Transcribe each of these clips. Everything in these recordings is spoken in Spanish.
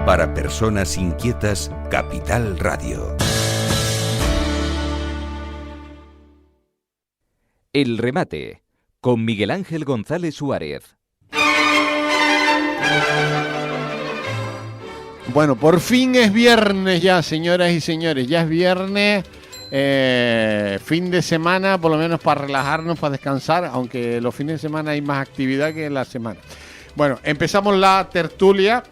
Para personas inquietas, Capital Radio. El remate, con Miguel Ángel González Suárez. Bueno, por fin es viernes ya, señoras y señores. Ya es viernes, fin de semana, por lo menos para relajarnos, para descansar, aunque los fines de semana hay más actividad que la semana. Bueno, empezamos la tertulia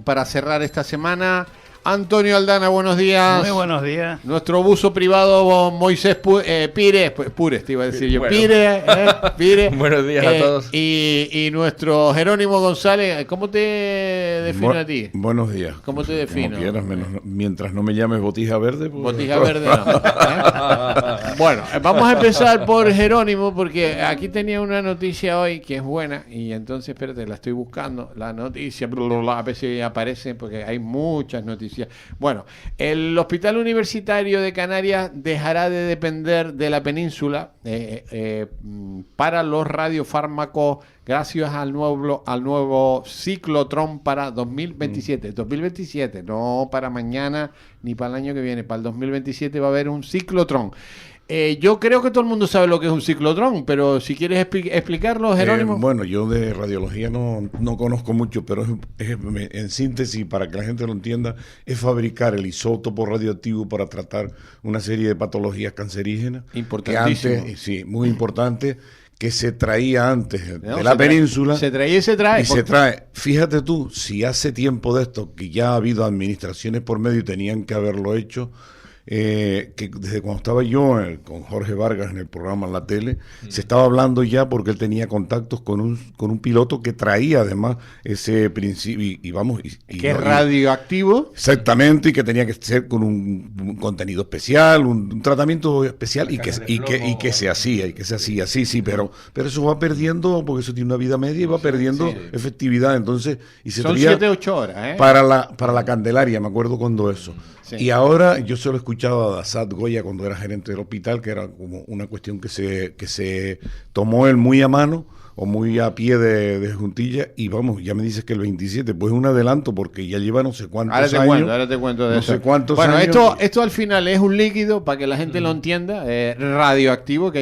para cerrar esta semana. Antonio Aldana, buenos días. Muy buenos días. Nuestro buzo privado Moisés Pires, te iba a decir yo. Bueno. Pires. Buenos días a todos. Y nuestro Jerónimo González, ¿cómo te defino a ti? Buenos días. ¿Cómo te defino? Como quieras, mientras no me llames Botija Verde. Pues... Botija Verde no. Bueno, vamos a empezar por Jerónimo, porque aquí tenía una noticia hoy que es buena, y entonces, espérate, la estoy buscando, la noticia, a ver si aparece, porque hay muchas noticias. Bueno, el Hospital Universitario de Canarias dejará de depender de la península para los radiofármacos gracias al nuevo ciclotrón para 2027. 2027, no para mañana ni para el año que viene. Para el 2027 va a haber un ciclotrón. Yo creo que todo el mundo sabe lo que es un ciclotrón, pero si quieres explicarlo, Jerónimo. Bueno, yo de radiología no conozco mucho, pero en síntesis, para que la gente lo entienda, es fabricar el isótopo radioactivo para tratar una serie de patologías cancerígenas. Importantísimo. Que antes, sí, muy importante, que se traía antes de la península. Se traía y se trae. Y se trae. Fíjate tú, si hace tiempo de esto, que ya ha habido administraciones por medio y tenían que haberlo hecho, que desde cuando estaba yo con Jorge Vargas en el programa en la tele, se estaba hablando ya porque él tenía contactos con un piloto que traía además ese principio que es radioactivo. Exactamente, y que tenía que ser con un contenido especial, un tratamiento especial y que se hacía, sí, pero eso va perdiendo, porque eso tiene una vida media y va perdiendo efectividad, entonces, y se son 7-8 horas, para la Candelaria, me acuerdo cuando eso. Sí. Y ahora yo se lo escuchaba a Asad Goya cuando era gerente del hospital, que era como una cuestión que se tomó él muy a mano o muy a pie de juntilla, y vamos, ya me dices que el 27, pues es un adelanto porque ya lleva no sé cuántos años. Ahora te cuento de no eso. Sé cuántos bueno, años. Esto al final es un líquido, para que la gente lo entienda, radioactivo, que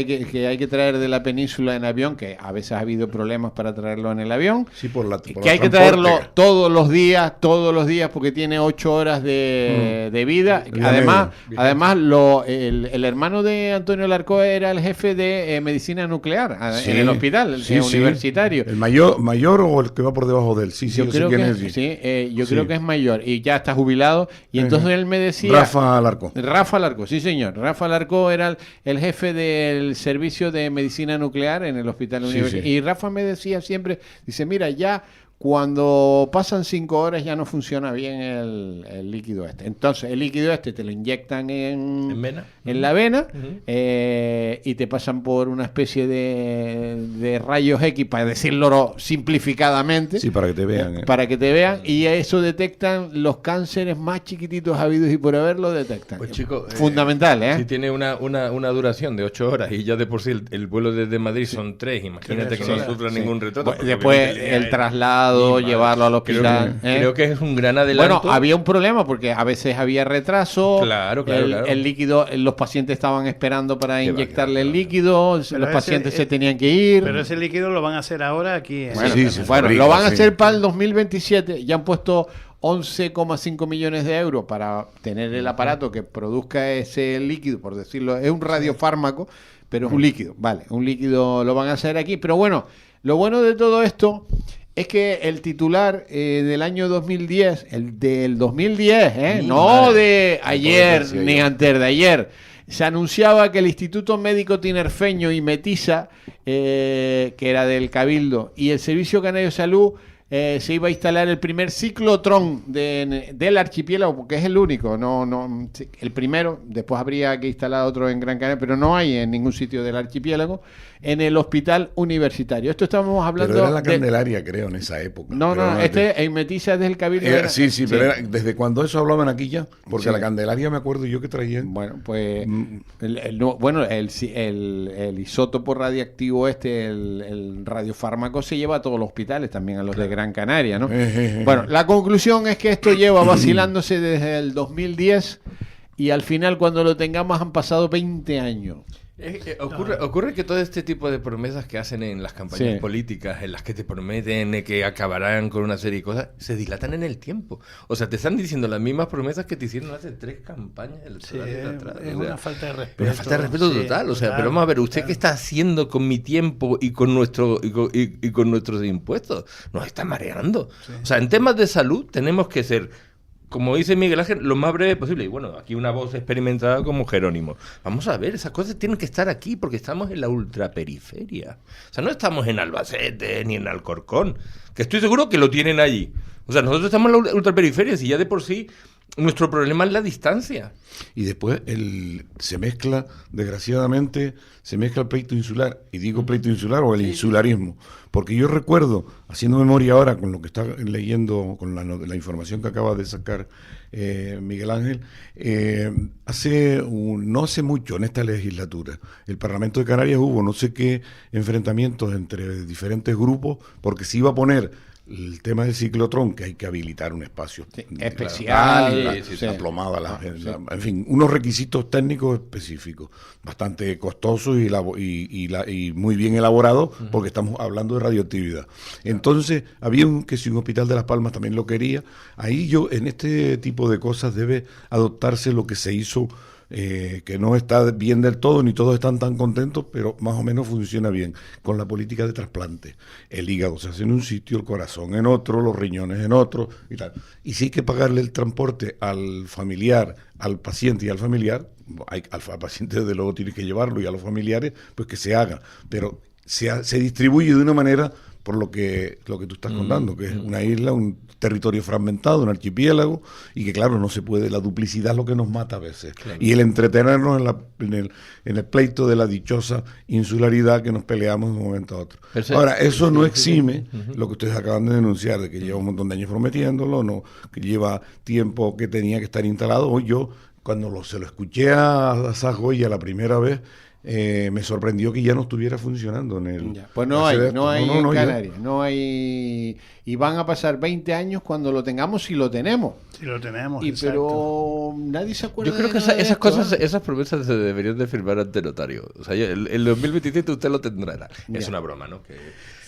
hay que traer de la península en avión, que a veces ha habido problemas para traerlo en el avión. Sí, por que hay que traerlo todos los días, porque tiene 8 horas de vida. Además, el hermano de Antonio Larcó era el jefe de medicina nuclear en el hospital. Universitario. ¿El mayor o el que va por debajo de él? Sí, yo creo que creo que es mayor y ya está jubilado. Y entonces él me decía... Rafa Larcó, sí señor. Rafa Larcó era el jefe del servicio de medicina nuclear en el hospital universitario. Y Rafa me decía siempre, dice, mira, ya... Cuando pasan 5 horas ya no funciona bien el líquido este. Entonces, el líquido este te lo inyectan en la vena, y te pasan por una especie de rayos X, para decirlo simplificadamente. Sí, para que te vean. Para que te vean, y eso detectan los cánceres más chiquititos habidos y por haber lo detectan. Pues chico, fundamental, Si tiene una duración de 8 horas y ya de por sí el vuelo desde Madrid son 3, imagínate que no sufra ningún retraso. Después el traslado, llevarlo al hospital. Creo que es un gran adelanto. Bueno, había un problema porque a veces había retraso. Claro. El líquido, los pacientes estaban esperando para inyectarle el líquido, los pacientes se tenían que ir. Pero ese líquido lo van a hacer ahora aquí. Bueno, lo van a hacer para el 2027. Ya han puesto 11,5 millones de euros para tener el aparato que produzca ese líquido, por decirlo. Es un radiofármaco, pero es un líquido. Vale, un líquido lo van a hacer aquí. Pero bueno, lo bueno de todo esto es que el titular del año 2010, el del 2010, no de ayer ni antes de ayer, se anunciaba que el Instituto Médico Tinerfeño y Metiza, que era del Cabildo, y el Servicio Canario de Salud, se iba a instalar el primer ciclotrón del archipiélago, porque es el único, el primero. Después habría que instalar otro en Gran Canaria, pero no hay en ningún sitio del archipiélago. en el hospital universitario. Esto estamos hablando... Pero era la Candelaria, creo, en esa época. No, Pero no, en Metiza desde el Cabildo. Sí, pero era, ¿desde cuando eso hablaban aquí ya? Porque Sí. la Candelaria me acuerdo yo que traían... Bueno, pues el isótopo radiactivo el radiofármaco se lleva a todos los hospitales, también a los de Gran Canaria, ¿no? Bueno, la conclusión es que esto lleva vacilándose desde el 2010 y al final cuando lo tengamos han pasado 20 años. Ocurre que todo este tipo de promesas que hacen en las campañas Sí. políticas, en las que te prometen que acabarán con una serie de cosas, se dilatan en el tiempo. O sea, te están diciendo las mismas promesas que te hicieron hace 3 campañas Sí, electorales atrás. es O sea, una falta de respeto. una falta de respeto sí, total. O sea, total, pero vamos a ver, ¿usted total. qué está haciendo con mi tiempo y con nuestros impuestos? Nos está mareando. O sea, en temas de salud tenemos que ser, como dice Miguel Ángel, lo más breve posible. Y bueno, aquí una voz experimentada como Jerónimo. Vamos a ver, esas cosas tienen que estar aquí porque estamos en la ultraperiferia. O sea, no estamos en Albacete ni en Alcorcón, que estoy seguro que lo tienen allí. O sea, nosotros estamos en la ultraperiferia, si ya de por sí nuestro problema es la distancia. Y después se mezcla, desgraciadamente, el pleito insular. Y digo pleito insular o el insularismo. Porque yo recuerdo, haciendo memoria ahora con lo que está leyendo, con la información que acaba de sacar Miguel Ángel, no hace mucho en esta legislatura, el Parlamento de Canarias hubo no sé qué enfrentamientos entre diferentes grupos, porque se iba a poner el tema del ciclotrón, que hay que habilitar un espacio especial, aplomada, en fin, unos requisitos técnicos específicos, bastante costosos y muy bien elaborados, porque estamos hablando de radioactividad. Entonces, había un hospital de Las Palmas también lo quería. Ahí en este tipo de cosas debe adoptarse lo que se hizo, que no está bien del todo, ni todos están tan contentos, pero más o menos funciona bien, con la política de trasplante. El hígado se hace en un sitio, el corazón en otro, los riñones en otro, y tal. Y si hay que pagarle el transporte al familiar, al paciente y al familiar, al paciente desde luego tiene que llevarlo, y a los familiares, pues que se haga. Pero se distribuye de una manera por lo que tú estás contando, que es una isla, un territorio fragmentado, un archipiélago, y que claro, no se puede, la duplicidad es lo que nos mata a veces. Claro. Y el entretenernos en el pleito de la dichosa insularidad que nos peleamos de un momento a otro. Ahora, eso no exime lo que ustedes acaban de denunciar, de que lleva un montón de años prometiéndolo, no, que lleva tiempo que tenía que estar instalado. Hoy yo, cuando se lo escuché a Sajoya la primera vez, me sorprendió que ya no estuviera funcionando en el... Pues no hay en Canarias, no hay, y van a pasar 20 años cuando lo tengamos, si lo tenemos. Si lo tenemos, pero nadie se acuerda. Yo creo que esas cosas, esas promesas se deberían de firmar ante notario. O sea, el 2027 usted lo tendrá. Es una broma, ¿no?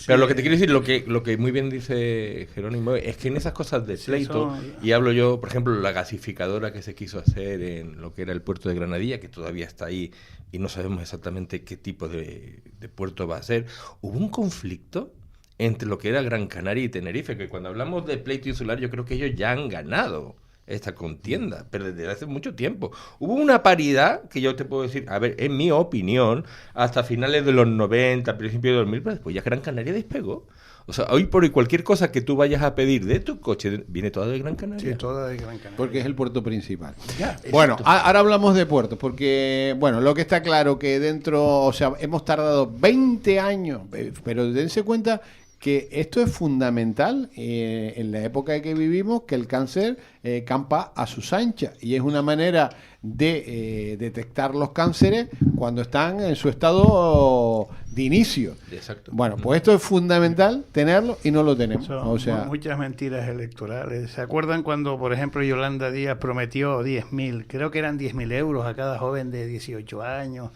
Pero lo que te quiero decir, lo que muy bien dice Jerónimo, es que en esas cosas de pleito, y hablo yo, por ejemplo, la gasificadora que se quiso hacer en lo que era el puerto de Granadilla, que todavía está ahí y no sabemos exactamente qué tipo de puerto va a ser, hubo un conflicto entre lo que era Gran Canaria y Tenerife, que cuando hablamos de pleito insular yo creo que ellos ya han ganado esta contienda, pero desde hace mucho tiempo. Hubo una paridad que yo te puedo decir, a ver, en mi opinión, hasta finales de los 90, principios de 2000, pero después ya Gran Canaria despegó. O sea, hoy por hoy cualquier cosa que tú vayas a pedir de tu coche viene toda de Gran Canaria. Sí, toda de Gran Canaria. Porque es el puerto principal. Ya, bueno, ahora hablamos de puertos, porque, bueno, lo que está claro que dentro, o sea, hemos tardado 20 años, pero dense cuenta que esto es fundamental en la época en que vivimos, que el cáncer campa a sus anchas, y es una manera de detectar los cánceres cuando están en su estado de inicio. Exacto. Bueno, pues esto es fundamental tenerlo y no lo tenemos. Son o sea, muchas mentiras electorales. ¿Se acuerdan cuando, por ejemplo, Yolanda Díaz prometió 10.000? Creo que eran 10.000 euros a cada joven de 18 años.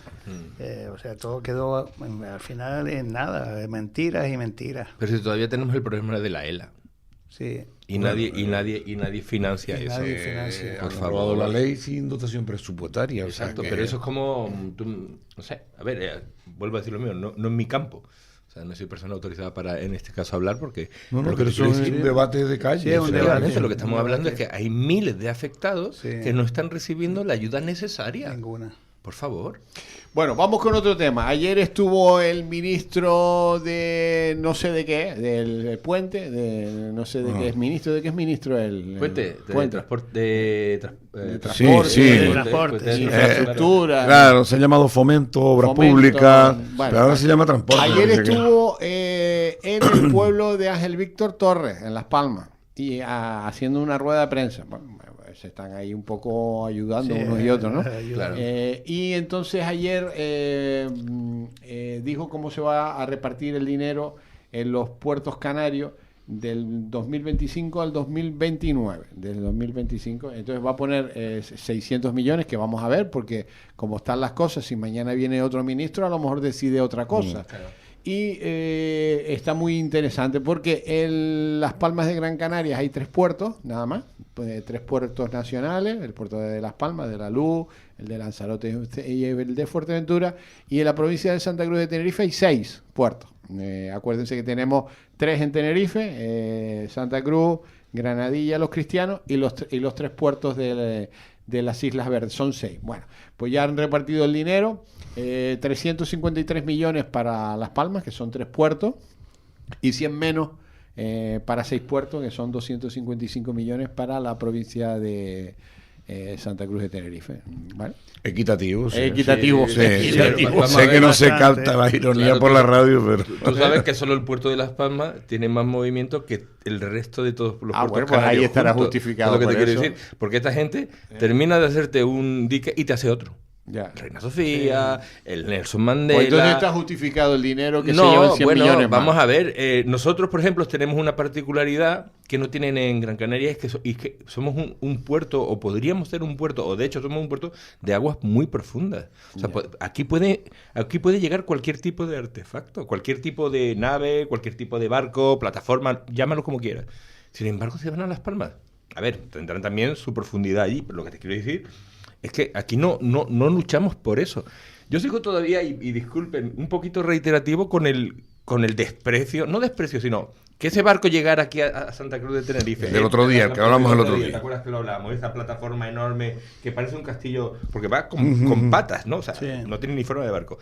O sea, todo quedó al final en nada, mentiras y mentiras. Pero si todavía tenemos el problema de la ELA. Sí. Y nadie financia eso. Nadie financia. Por Han favor. aprobado la ley sin dotación presupuestaria. Exacto, o sea que... pero eso es como, no sé, a ver, vuelvo a decir lo mío, no es mi campo. O sea, no soy persona autorizada para, en este caso, hablar porque... No, pero pero eso es un debate de calle. Sí, es un efectivamente, debate. lo que estamos hablando es que hay miles de afectados Sí. que no están recibiendo la ayuda necesaria. Ninguna. Por favor. Bueno, vamos con otro tema. Ayer estuvo el ministro de no sé de qué, del puente, de no sé de qué es ministro, ¿de qué es ministro el Puente. transporte, Sí, transporte, sí. Transporte, sí. infraestructura. Claro, se ha llamado fomento, obra Fomento, pública, bueno, pero ahora se llama transporte. Ayer no sé qué. estuvo en el pueblo de Ángel Víctor Torres, en Las Palmas, y haciendo una rueda de prensa. Bueno, se están ahí un poco ayudando unos y otros, ¿no? Claro. Y entonces ayer dijo cómo se va a repartir el dinero en los puertos canarios del 2025 al 2029. Del 2025, entonces va a poner 600 millones que vamos a ver, porque como están las cosas, si mañana viene otro ministro, a lo mejor decide otra cosa. Claro. Y está muy interesante porque en Las Palmas de Gran Canaria hay 3 puertos, nada más, 3 puertos nacionales, el puerto de Las Palmas, de La Luz, el de Lanzarote y el de Fuerteventura, y en la provincia de Santa Cruz de Tenerife hay 6 puertos. Acuérdense que tenemos 3 en Tenerife, Santa Cruz, Granadilla, Los Cristianos, y los 3 puertos de las Islas Verdes, son 6. Bueno, pues ya han repartido el dinero. 353 millones para Las Palmas, que son 3 puertos, y 100 menos para 6 puertos, que son 255 millones para la provincia de Santa Cruz de Tenerife. ¿Vale? Equitativo. Sí. Equitativo. Sí, Equitativo. sí. Vamos a Sé ver que no se bastante. capta la ironía Claro, por tú- la radio, pero... Tú sabes que solo el puerto de Las Palmas tiene más movimiento que el resto de todos los puertos Bueno, pues ahí canarios estará juntos. justificado Es lo que por te quiero eso. decir. Porque esta gente termina de hacerte un dique y te hace otro. Ya. Reina Sofía, el Nelson Pues Mandela. entonces está justificado el dinero que se llevan 100 bueno, millones vamos más. a ver. Nosotros, por ejemplo, tenemos una particularidad que no tienen en Gran Canaria, es que somos un puerto, o podríamos ser un puerto, o de hecho somos un puerto de aguas muy profundas. O sea, aquí puede llegar cualquier tipo de artefacto, cualquier tipo de nave, cualquier tipo de barco, plataforma, llámalo como quieras. Sin embargo, se van a Las Palmas. A ver, tendrán también su profundidad allí, pero lo que te quiero decir es que aquí no luchamos por eso. Yo sigo todavía, y disculpen, un poquito reiterativo con el desprecio, no desprecio, sino que ese barco llegara aquí a Santa Cruz de Tenerife. El del otro día, el que hablamos el otro día. ¿Te acuerdas que lo hablamos? Esa plataforma enorme que parece un castillo, porque va con patas, ¿no? O sea, Sí. no tiene ni forma de barco.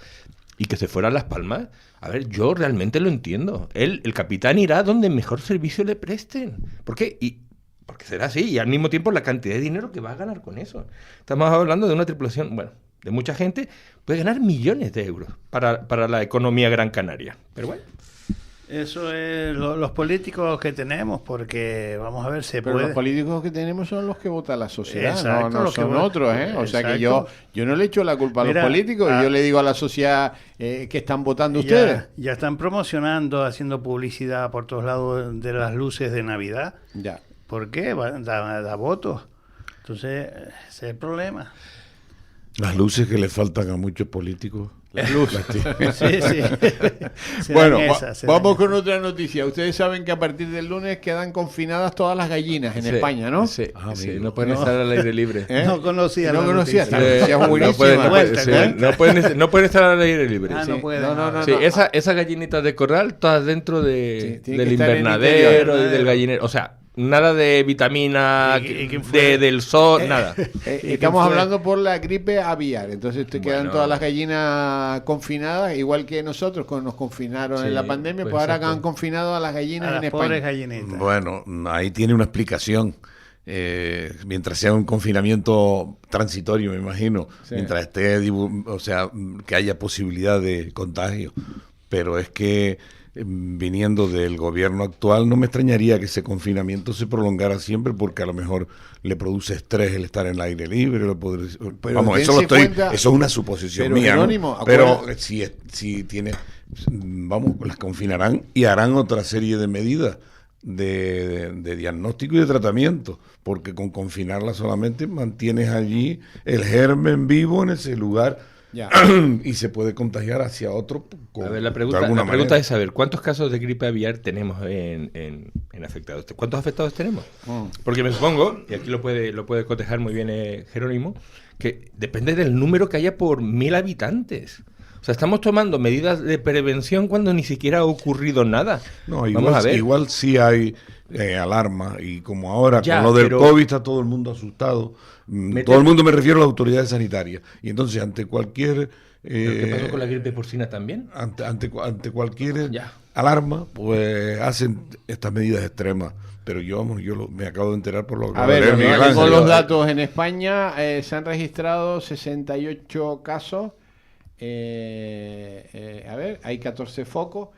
Y que se fuera a Las Palmas. A ver, yo realmente lo entiendo. El capitán irá donde mejor servicio le presten. ¿Por qué? Porque será así, y al mismo tiempo la cantidad de dinero que va a ganar con eso. Estamos hablando de una tripulación, bueno, de mucha gente, puede ganar millones de euros para la economía gran canaria. Pero bueno, Eso es los políticos que tenemos, porque vamos a ver, Pero los políticos que tenemos son los que vota la sociedad, Exacto, no los que son vota- otros, ¿eh? O sea que Exacto. yo no le echo la culpa a Mira, los políticos, y yo le digo a la sociedad que están votando ustedes. Ya están promocionando, haciendo publicidad por todos lados de las luces de Navidad. Ya. ¿Por qué? Da votos. Entonces, ese es el problema. Las luces que le faltan a muchos políticos. Las luces. Sí, sí. Se Bueno, dan esas, se vamos dan con otra noticia. Ustedes saben que a partir del lunes quedan confinadas todas las gallinas en sí, España, ¿no? Sí, Ah, sí, amigo. no pueden No. estar al aire libre. ¿Eh? No conocía No la conocía, noticia. esta noticia es buenísima. No pueden estar al aire libre. Ah, sí. no puede. No, Sí, esas gallinitas de corral, todas dentro Sí, tiene que del estar en invernadero interior. y del gallinero. O sea, nada de vitamina, ¿Y quién fue? del sol, nada. Estamos fue? hablando por la gripe aviar, entonces te quedan Bueno. todas las gallinas confinadas, igual que nosotros cuando nos confinaron Sí, en la pandemia, pues pues ahora exacto. han confinado a las gallinas A en las pobres España. gallinitas. Bueno, ahí tiene una explicación. Mientras sea un confinamiento transitorio, me imagino, Sí. mientras esté, o sea, que haya posibilidad de contagio. Pero es que viniendo del gobierno actual, no me extrañaría que ese confinamiento se prolongara siempre, porque a lo mejor le produce estrés el estar en el aire libre. Vamos, eso dense cuenta- eso es una suposición pero, mía, ¿no? Jerónimo, Pero acuérdate- si tiene, vamos, las confinarán y harán otra serie de medidas de diagnóstico y de tratamiento, porque con confinarla solamente mantienes allí el germen vivo en ese lugar. Ya. Y se puede contagiar hacia otro. A ver, la de pregunta alguna manera. es saber, ¿cuántos casos de gripe aviar tenemos en afectados? ¿Cuántos afectados tenemos? Porque me supongo, y aquí lo puede cotejar muy bien Jerónimo, que depende del número que haya por 1000 habitantes. O sea, estamos tomando medidas de prevención cuando ni siquiera ha ocurrido nada. No, Vamos a ver. igual sí hay alarma, y como ahora Ya, con lo del pero- COVID está todo el mundo asustado, todo el mundo, me refiero a las autoridades sanitarias, y entonces ante cualquier ¿Pero qué pasó con la gripe porcina también? ante cualquier Ya. alarma, pues hacen estas medidas extremas. Pero me acabo de enterar por lo que A acaba de ver, leer Miguel tengo Ángel. los datos. En España se han registrado 68 casos. A ver, hay 14 focos,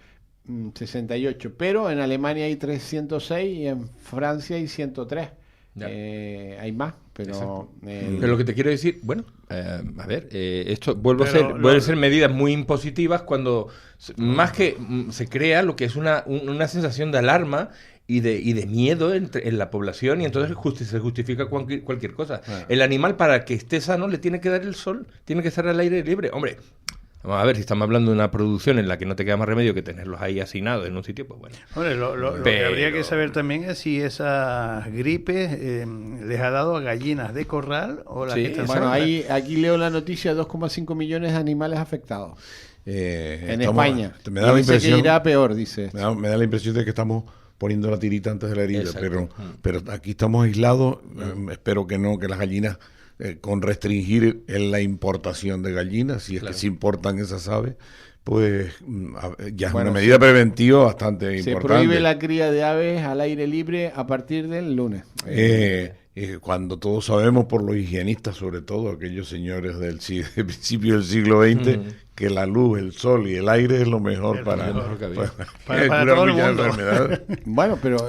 68. Pero en Alemania hay 306 y en Francia hay 103. Ya. Hay más, pero... Pero lo que te quiero decir, bueno, a ver, esto vuelve Pero a ser medidas muy impositivas cuando más que se crea lo que es una sensación de alarma y de miedo en la población, y entonces se justifica cualquier cosa. El animal, para que esté sano, le tiene que dar el sol, tiene que estar al aire libre. Hombre, vamos a ver, si estamos hablando de una producción en la que no te queda más remedio que tenerlos ahí hacinados en un sitio, pues bueno. Hombre, lo que habría que saber también es si esa gripe les ha dado a gallinas de corral o las Sí, que están Bueno, sanas. aquí leo la noticia, 2,5 millones de animales afectados en España. Me da la Y dice impresión, que irá peor, dice. me da la impresión de que estamos poniendo la tirita antes de la herida, Exacto. pero aquí estamos aislados. Espero que no, que las gallinas, con restringir en la importación de gallinas, si es que se importan esas aves, pues ya es Bueno, una medida preventiva bastante Se importante. prohíbe la cría de aves al aire libre a partir del lunes. Cuando todos sabemos, por los higienistas, sobre todo aquellos señores del principio del siglo XX, que la luz, el sol y el aire es lo mejor Es lo para, mejor que había. Para curar todo el muchas mundo. enfermedades. Bueno, pero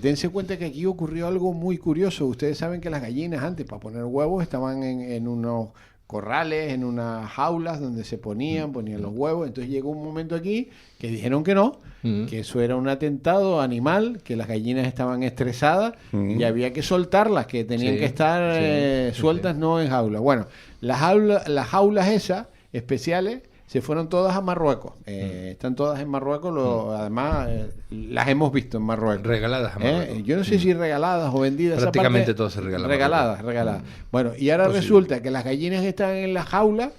dense cuenta que aquí ocurrió algo muy curioso. Ustedes saben que las gallinas antes, para poner huevos, estaban en unos corrales, en unas jaulas donde se ponían los huevos. Entonces llegó un momento aquí que dijeron que no, que eso era un atentado animal, que las gallinas estaban estresadas y había que soltarlas, que tenían Sí, que estar sueltas, no en jaulas. Bueno, las jaulas esas especiales se fueron todas a Marruecos. Están todas en Marruecos, además las hemos visto en Marruecos. Regaladas a Marruecos. Yo no sé si regaladas o vendidas. esa Prácticamente parte, todas se regalan a regaladas. Bueno, y ahora resulta que las gallinas que están en la jaula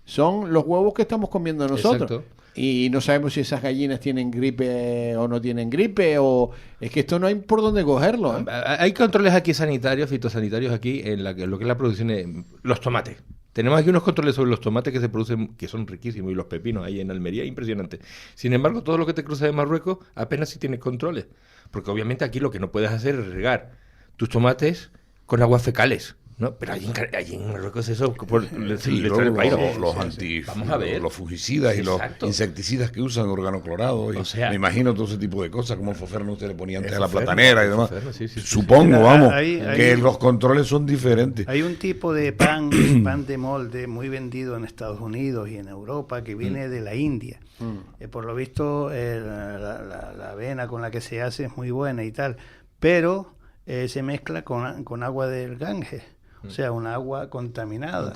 son los huevos que estamos comiendo nosotros. Exacto. Y no sabemos si esas gallinas tienen gripe o no tienen gripe, o es que esto no hay por dónde cogerlo. Hay controles aquí sanitarios, fitosanitarios aquí, en lo que es la producción de los tomates. Tenemos aquí unos controles sobre los tomates que se producen, que son riquísimos, y los pepinos ahí en Almería, impresionante. Sin embargo, todo lo que te cruza de Marruecos apenas si tienes controles. Porque obviamente aquí lo que no puedes hacer es regar tus tomates con aguas fecales, ¿no? Pero allí en Marruecos eso le Luego trae el pairo. Vamos a ver. los fungicidas y los Exacto. insecticidas que usan, organoclorados, y O sea, me imagino todo ese tipo de cosas, como el foferno se le ponía antes el a la foferno, platanera y el demás. foferno, sí. Supongo, Mira, vamos, ahí- que los controles son diferentes. Hay un tipo de pan de molde muy vendido en Estados Unidos y en Europa que viene de la India. Por lo visto, la avena con la que se hace es muy buena y tal, pero se mezcla con agua del Ganges, o sea, un agua contaminada.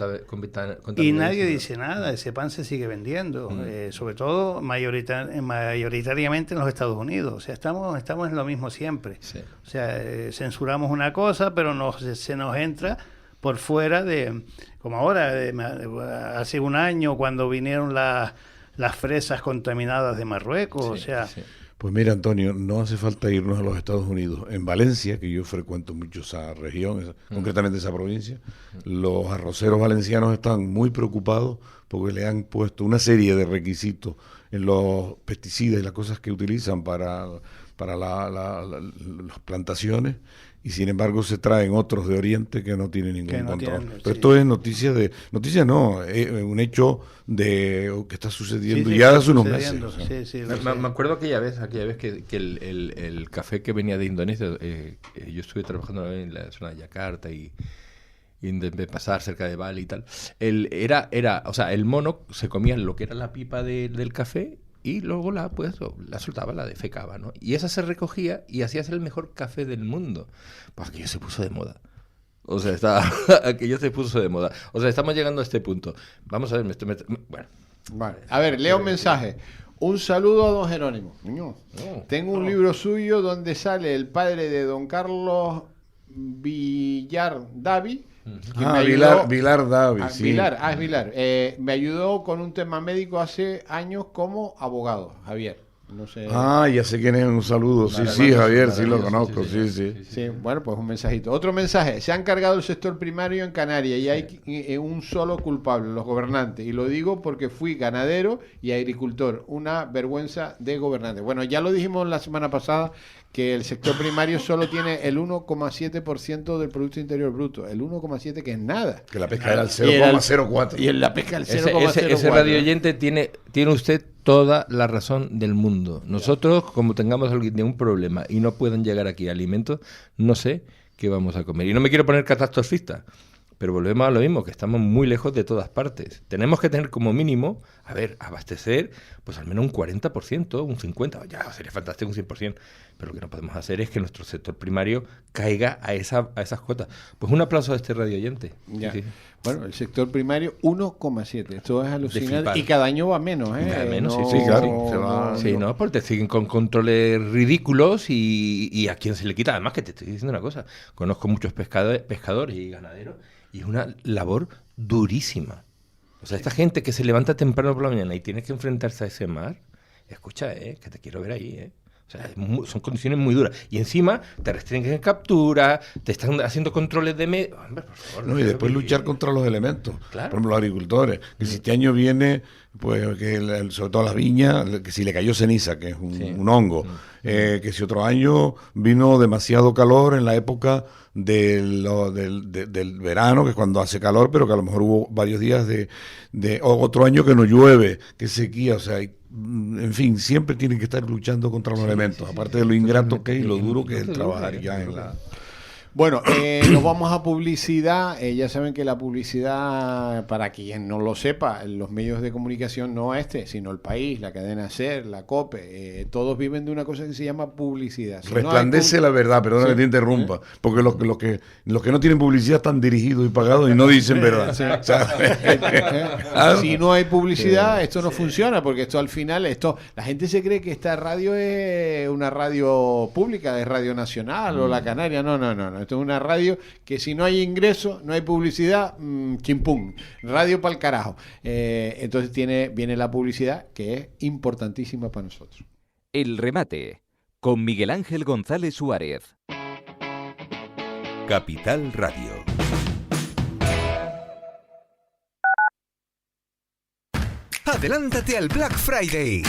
Y nadie dice nada, ese pan se sigue vendiendo, sobre todo mayoritariamente en los Estados Unidos. O sea, estamos en lo mismo siempre. Sí. O sea, censuramos una cosa, pero se nos entra por fuera de, como ahora, hace un año cuando vinieron las fresas contaminadas de Marruecos, o sea... Sí. Pues mira, Antonio, no hace falta irnos a los Estados Unidos. En Valencia, que yo frecuento mucho esa región, concretamente esa provincia, los arroceros valencianos están muy preocupados porque le han puesto una serie de requisitos en los pesticidas y las cosas que utilizan para las plantaciones, y sin embargo se traen otros de Oriente que no tienen ningún control. Pero sí. esto es noticia no, es un hecho que está sucediendo Sí, ya está hace unos sucediendo, meses. sí, lo sé. Me acuerdo aquella vez que el café que venía de Indonesia, yo estuve trabajando en la zona de Yakarta y de pasar cerca de Bali y tal. O sea, el mono se comía lo que era la pipa del café y luego la soltaba, la defecaba, ¿no? Y esa se recogía y hacías el mejor café del mundo. Pues aquello se puso de moda. O sea, aquello se puso de moda. O sea, estamos llegando a este punto. Vamos a ver, bueno. Vale. A ver, leo un mensaje. Un saludo a don Jerónimo. Niño, tengo un libro suyo donde sale el padre de don Carlos Villar Davi que me ayudó- Vilar Davi, sí. Es Vilar. Me ayudó con un tema médico hace años como abogado, Javier. No sé. Ya sé quién es, un saludo. Sí, Javier, sí lo conozco, sí. Sí, bueno, pues un mensajito. Otro mensaje. Se han cargado el sector primario en Canarias y hay un solo culpable, los gobernantes. Y lo digo porque fui ganadero y agricultor. Una vergüenza de gobernantes. Bueno, ya lo dijimos la semana pasada que el sector primario solo tiene el 1,7% del Producto Interior Bruto. El 1,7% que es nada. Que la pesca era el 0,04. Y en la pesca el 0,04. Ese radio oyente tiene usted toda la razón del mundo. Nosotros, como tengamos un problema y no puedan llegar aquí alimentos, no sé qué vamos a comer. Y no me quiero poner catastrofista, pero volvemos a lo mismo, que estamos muy lejos de todas partes. Tenemos que tener como mínimo, abastecer, pues al menos un 40%, un 50%, ya sería fantástico un 100%, pero lo que no podemos hacer es que nuestro sector primario caiga a esas cotas. Pues un aplauso a este radio oyente. Ya. Sí. Bueno, el sector primario 1,7. Esto es alucinante. flipar. Y cada año va menos, ¿eh? Cada menos, No- sí, claro. Se va- Sí, no, porque siguen con controles ridículos y a quién se le quita. Además, que te estoy diciendo una cosa, conozco muchos pescadores y ganaderos y es una labor durísima. O sea, esta gente que se levanta temprano por la mañana y tiene que enfrentarse a ese mar, escucha, que te quiero ver ahí, O sea, son condiciones muy duras. Y encima te restringen captura, te están haciendo controles de medio. Hombre, por favor. No, y después luchar contra los elementos. Claro. Por ejemplo, los agricultores. Que si este año viene, pues, sobre todo las viñas, que si le cayó ceniza, que es un hongo. Que si otro año vino demasiado calor en la época del verano, que es cuando hace calor, pero que a lo mejor hubo varios días o otro año que no llueve, que sequía, o sea, en fin, siempre tienen que estar luchando contra los elementos, aparte de lo ingrato que es y lo duro que es el trabajar ya en la... Bueno, nos vamos a publicidad. Ya saben que la publicidad, para quien no lo sepa, los medios de comunicación, no sino El País, la cadena SER, la COPE, todos viven de una cosa que se llama publicidad. Si Resplandece no hay la verdad, perdona que te interrumpa, porque los que no tienen publicidad están dirigidos y pagados y no dicen verdad. O sea, si no hay publicidad, esto no funciona, porque esto al final, la gente se cree que esta radio es una radio pública, es Radio Nacional o La Canaria. No. Esto es una radio que si no hay ingreso, no hay publicidad, chimpum, radio para el carajo. Entonces viene la publicidad, que es importantísima para nosotros. El remate, con Miguel Ángel González Suárez. Capital Radio. Adelántate al Black Friday.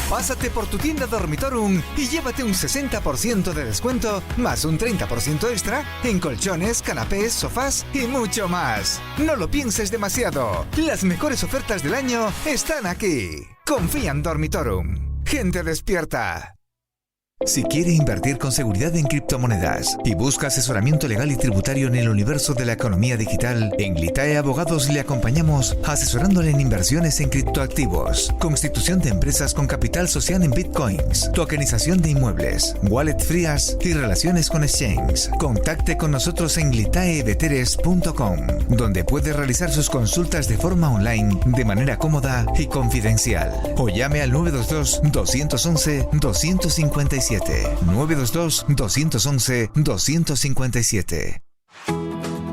Pásate por tu tienda Dormitorum y llévate un 60% de descuento más un 30% extra en colchones, canapés, sofás y mucho más. No lo pienses demasiado. Las mejores ofertas del año están aquí. Confía en Dormitorum. Gente despierta. Si quiere invertir con seguridad en criptomonedas y busca asesoramiento legal y tributario en el universo de la economía digital, en Glitae Abogados le acompañamos asesorándole en inversiones en criptoactivos, constitución de empresas con capital social en bitcoins, tokenización de inmuebles, wallet frías y relaciones con exchanges. Contacte con nosotros en glitaeveteres.com, donde puede realizar sus consultas de forma online de manera cómoda y confidencial. O llame al 922-211-257. 922-211-257.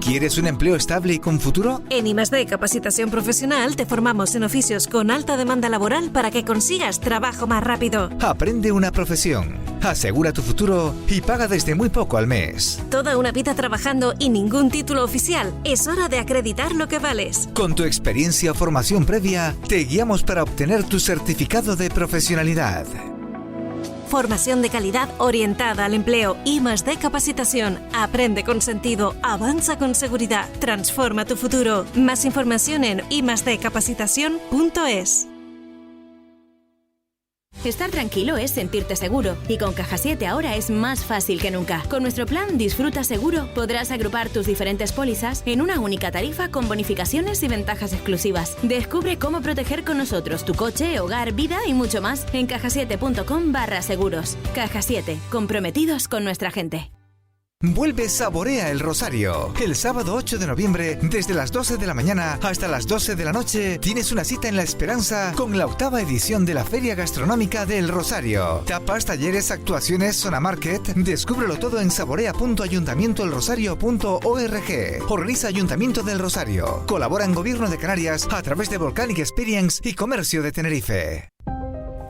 ¿Quieres un empleo estable y con futuro? En I+D Capacitación Profesional te formamos en oficios con alta demanda laboral para que consigas trabajo más rápido. Aprende una profesión, asegura tu futuro y paga desde muy poco al mes. Toda una vida trabajando y ningún título oficial. Es hora de acreditar lo que vales. Con tu experiencia o formación previa, te guiamos para obtener tu certificado de profesionalidad. Formación de calidad orientada al empleo. I+D Capacitación. Aprende con sentido. Avanza con seguridad. Transforma tu futuro. Más información en imazdcapacitación.es. Estar tranquilo es sentirte seguro y con Caja 7 ahora es más fácil que nunca. Con nuestro plan Disfruta Seguro podrás agrupar tus diferentes pólizas en una única tarifa con bonificaciones y ventajas exclusivas. Descubre cómo proteger con nosotros tu coche, hogar, vida y mucho más en cajasiete.com/seguros. Caja 7, comprometidos con nuestra gente. Vuelve Saborea el Rosario. El sábado 8 de noviembre, desde las 12 de la mañana hasta las 12 de la noche, tienes una cita en La Esperanza con la 8ª edición de la Feria Gastronómica del Rosario. Tapas, talleres, actuaciones, zona market. Descúbrelo todo en saborea.ayuntamientoelrosario.org. Organiza Ayuntamiento del Rosario. Colaboran Gobierno de Canarias a través de Volcanic Experience y Comercio de Tenerife.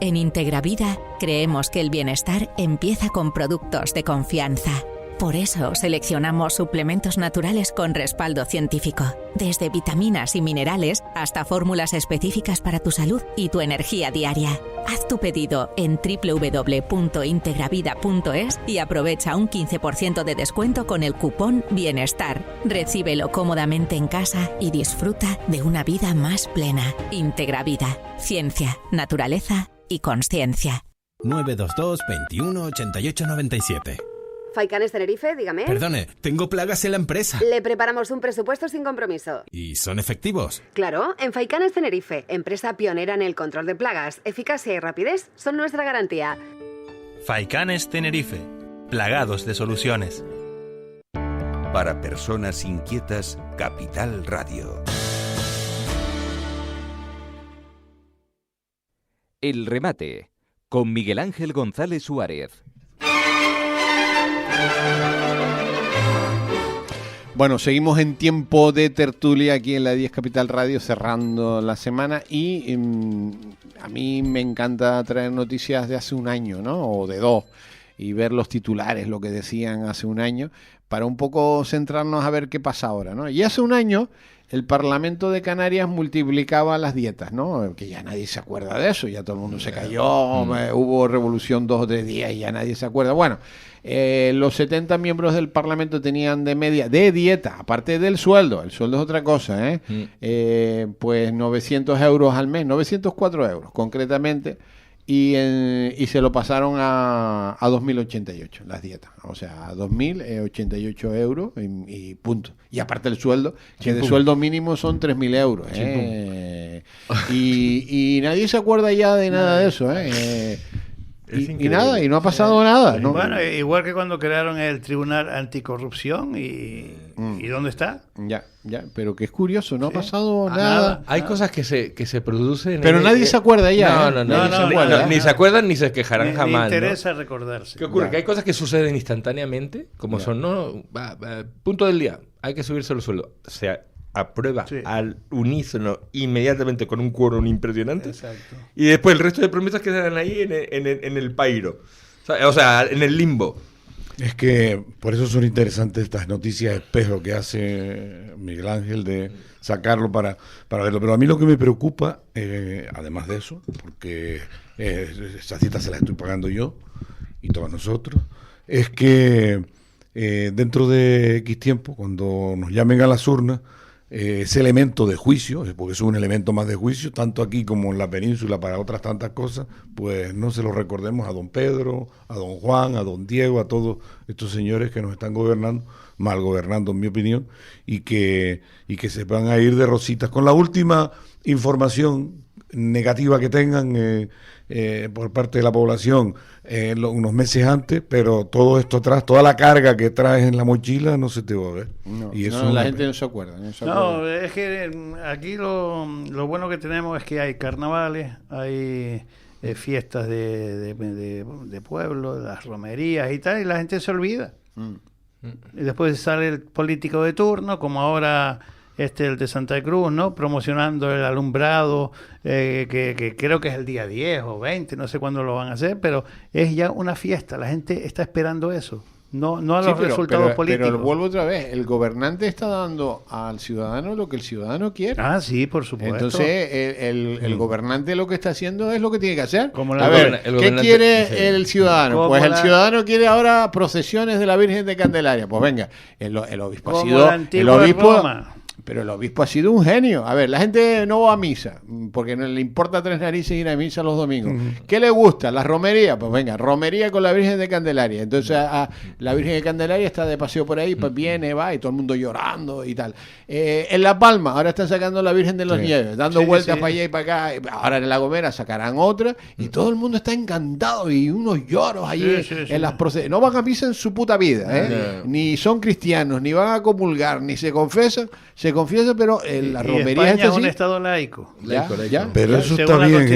En Integravida creemos que el bienestar empieza con productos de confianza. Por eso seleccionamos suplementos naturales con respaldo científico, desde vitaminas y minerales hasta fórmulas específicas para tu salud y tu energía diaria. Haz tu pedido en www.integravida.es y aprovecha un 15% de descuento con el cupón Bienestar. Recíbelo cómodamente en casa y disfruta de una vida más plena. Integravida. Ciencia, naturaleza y consciencia. 922 21 88 97. Faicanes Tenerife, dígame. Perdone, tengo plagas en la empresa. Le preparamos un presupuesto sin compromiso. ¿Y son efectivos? Claro, en Faicanes Tenerife, empresa pionera en el control de plagas, eficacia y rapidez son nuestra garantía. Faicanes Tenerife, plagados de soluciones. Para personas inquietas, Capital Radio. El remate, con Miguel Ángel González Suárez. Bueno, seguimos en tiempo de tertulia aquí en la 10 Capital Radio, cerrando la semana, y a mí me encanta traer noticias de hace un año, ¿no? O de 2, y ver los titulares, lo que decían hace un año, para un poco centrarnos a ver qué pasa ahora, ¿no? Y hace un año el Parlamento de Canarias multiplicaba las dietas, ¿no? Que ya nadie se acuerda de eso, ya todo el mundo se cayó, hubo revolución 2 o 3 días y ya nadie se acuerda. Bueno, los 70 miembros del Parlamento tenían de media, de dieta, aparte del sueldo, el sueldo es otra cosa, pues 900 euros al mes, 904 euros concretamente, y se lo pasaron a 2.088 las dietas, o sea, a 2.088 euros y punto. Y aparte el sueldo, que de sueldo mínimo son 3.000 euros. Y nadie se acuerda ya de nada de eso. Y nada, y no ha pasado nada, ¿no? Bueno, igual que cuando crearon el Tribunal Anticorrupción, ¿y dónde está? Ya, pero que es curioso, no ha pasado nada. Hay cosas que se producen. Pero nadie se acuerda ya. No, ni se acuerdan ni se quejarán jamás. Me interesa recordarse. ¿Qué ocurre? Que hay cosas que suceden instantáneamente, como son, punto del día, hay que subirse el sueldo. O sea, aprueba al unísono inmediatamente con un quórum impresionante. Exacto. Y después el resto de promesas quedan ahí en el pairo. O sea, en el limbo. Es que por eso son interesantes estas noticias espejo que hace Miguel Ángel de sacarlo para verlo. Pero a mí lo que me preocupa, además de eso, porque esa cita se la estoy pagando yo y todos nosotros, es que dentro de X tiempo, cuando nos llamen a las urnas, ese elemento de juicio, porque es un elemento más de juicio, tanto aquí como en la península para otras tantas cosas, pues no se lo recordemos a don Pedro, a don Juan, a don Diego, a todos estos señores que nos están gobernando, mal gobernando en mi opinión, y que se van a ir de rositas. Con la última información negativa que tengan por parte de la población unos meses antes, pero todo esto atrás, toda la carga que traes en la mochila no se te va a ver. Y eso la gente no se acuerda. No, es que aquí lo bueno que tenemos es que hay carnavales, hay fiestas de pueblo, las romerías y tal, y la gente se olvida. Y después sale el político de turno, como ahora el de Santa Cruz, ¿no? Promocionando el alumbrado, que creo que es el día 10 o 20, no sé cuándo lo van a hacer, pero es ya una fiesta, la gente está esperando eso, no a los resultados políticos. Pero vuelvo otra vez, el gobernante está dando al ciudadano lo que el ciudadano quiere. Ah, sí, por supuesto. Entonces, el gobernante lo que está haciendo es lo que tiene que hacer. El ¿qué quiere el ciudadano? Pues el ciudadano quiere ahora procesiones de la Virgen de Candelaria. Pues venga, el obispo ha sido... El obispo... Pero el obispo ha sido un genio. A ver, la gente no va a misa, porque no le importa tres narices ir a misa los domingos. ¿Qué le gusta? ¿La romería? Pues venga, romería con la Virgen de Candelaria. Entonces la Virgen de Candelaria está de paseo por ahí, pues viene, va, y todo el mundo llorando y tal. En La Palma, ahora están sacando la Virgen de los Nieves, dando vueltas para allá y para acá. Ahora en La Gomera sacarán otra, y todo el mundo está encantado, y unos lloros allí en las procesiones. No van a misa en su puta vida, ni son cristianos, ni van a comulgar, ni se confiesan. Se confiesa, pero la romería España es un sí. estado laico. Pero eso está bien.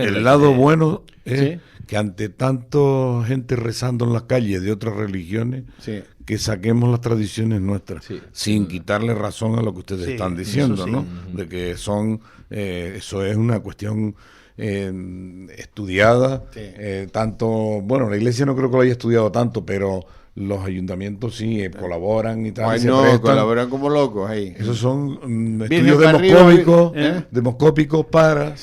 El lado bueno es que ante tanto gente rezando en las calles de otras religiones, que saquemos las tradiciones nuestras, sin quitarle razón a lo que ustedes están diciendo, ¿no? De que son, eso es una cuestión estudiada, tanto, bueno, la iglesia no creo que lo haya estudiado tanto, pero los ayuntamientos sí colaboran y tal. No, colaboran como locos ahí. Esos son estudios demoscópicos para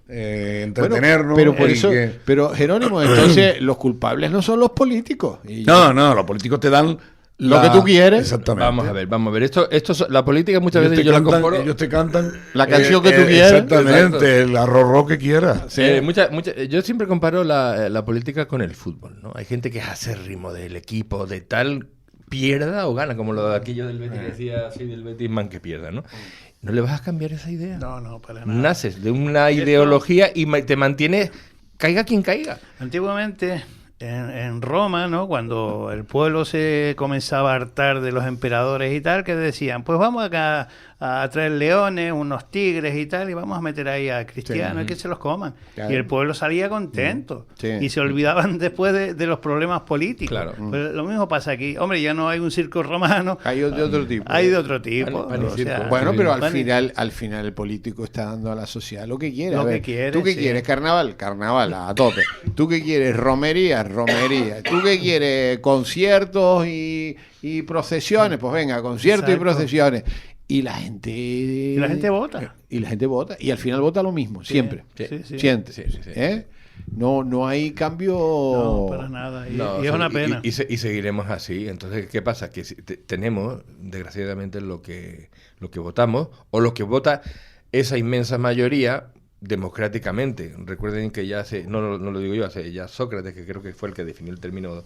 entretenernos. Pero por eso, pero Jerónimo, entonces los culpables no son los políticos. No, los políticos te dan lo que tú quieres. Exactamente. Vamos a ver. Esto la política muchas veces yo la comparo. Ellos te cantan la canción que tú quieres. Exactamente, el arrorró que quieras. Yo siempre comparo la política con el fútbol, ¿no? Hay gente que es acérrimo del equipo, de tal pierda o gana, como lo de aquello del Betis que decía así del Betis man que pierda, ¿no? No le vas a cambiar esa idea. No, para nada. Naces de una ideología y te mantienes, caiga quien caiga. Antiguamente, en Roma, ¿no? Cuando el pueblo se comenzaba a hartar de los emperadores y tal, que decían, pues vamos acá a traer leones, unos tigres y tal, y vamos a meter ahí a cristianos y que se los coman. Claro. Y el pueblo salía contento. Y se olvidaban después de los problemas políticos. Claro. Pues lo mismo pasa aquí. Hombre, ya no hay un circo romano. Hay de otro tipo. Hay de otro tipo. Bueno, pero al final el político está dando a la sociedad lo que quiere. Que quiere. ¿Tú qué quieres? Carnaval a tope. ¿Tú qué quieres? Romería. ¿Tú qué quieres? Conciertos y procesiones. Pues venga, conciertos y procesiones. Y la gente vota. Y al final vota lo mismo, siempre. Siempre. No hay cambio. No, para nada. Y es una pena. Y seguiremos así. Entonces, ¿qué pasa? Que tenemos, desgraciadamente, lo que votamos, o lo que vota esa inmensa mayoría democráticamente. Recuerden que ya no lo digo yo, hace ya Sócrates, que creo que fue el que definió el término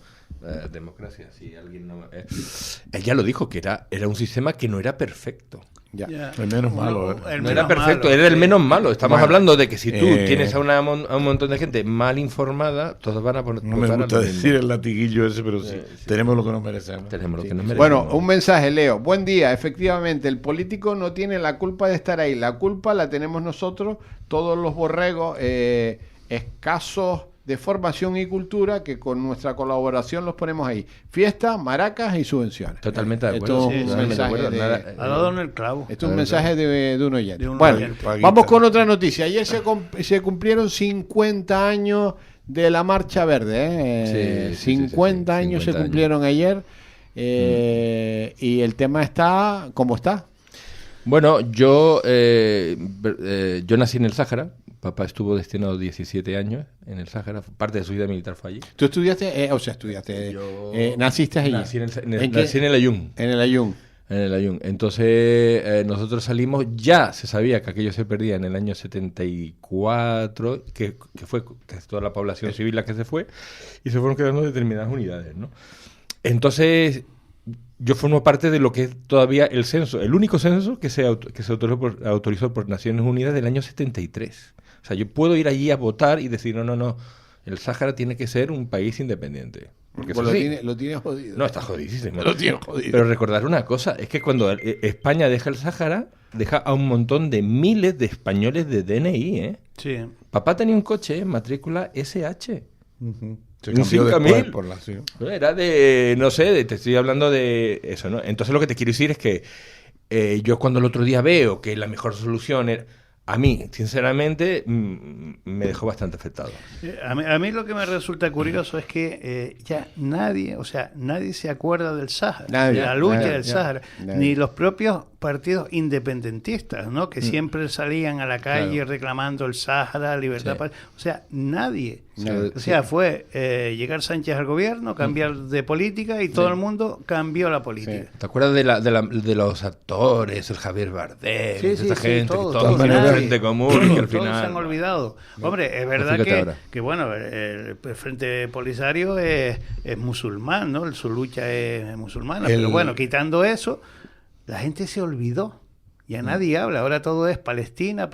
democracia, si alguien no... él ya lo dijo, que era un sistema que no era perfecto. El menos malo. No era perfecto, era el menos malo. Estamos hablando de que si tú tienes a un montón de gente mal informada, todos van a poner... No me gusta decir el latiguillo ese, pero tenemos lo que nos merecemos. Bueno, un mensaje, Leo. Buen día. Efectivamente, el político no tiene la culpa de estar ahí. La culpa la tenemos nosotros, todos los borregos escasos de formación y cultura, que con nuestra colaboración los ponemos ahí. Fiestas, maracas y subvenciones. Totalmente de acuerdo. Ha dado en el clavo. Esto es un mensaje de un oyente. Vamos con otra noticia. Ayer se cumplieron 50 años de la Marcha Verde. 50 años se cumplieron ayer. Y el tema está... ¿Cómo está? Bueno, yo nací en el Sáhara. Papá estuvo destinado 17 años en el Sáhara, parte de su vida militar fue allí. ¿Tú estudiaste? ¿Naciste allí? Nací en el Ayun. En el Ayun. En el Ayun. Entonces nosotros salimos, ya se sabía que aquello se perdía en el año 74, que fue casi toda la población civil la que se fue, y se fueron quedando determinadas unidades, ¿no? Entonces yo formo parte de lo que es todavía el censo, el único censo que se autorizó por Naciones Unidas del año 73. O sea, yo puedo ir allí a votar y decir, no, el Sáhara tiene que ser un país independiente. Porque lo tiene jodido. No, está jodidísimo. Lo tiene jodido. Pero recordar una cosa, es que cuando España deja el Sáhara, deja a un montón de miles de españoles de DNI, ¿eh? Sí. Papá tenía un coche, matrícula SH. Se cambió después por la ciudad. Era de, no sé, te estoy hablando de eso, ¿no? Entonces lo que te quiero decir es que yo cuando el otro día veo que la mejor solución era... A mí, sinceramente, me dejó bastante afectado. A mí lo que me resulta curioso es que ya nadie se acuerda del Sáhara, de la lucha del Sáhara, ni los propios partidos independentistas, ¿no? Que siempre salían a la calle reclamando el Sáhara, libertad. O sea, nadie. O sea, fue llegar Sánchez al gobierno, cambiar de política y todo el mundo cambió la política. ¿Te acuerdas de los actores, el Javier Bardem, esa gente, todos Frente Común, y al final todos se han olvidado? Hombre, es verdad que bueno, el Frente Polisario es musulmán, ¿no? Su lucha es musulmana, pero bueno, quitando eso, la gente se olvidó. Ya nadie habla, ahora todo es Palestina,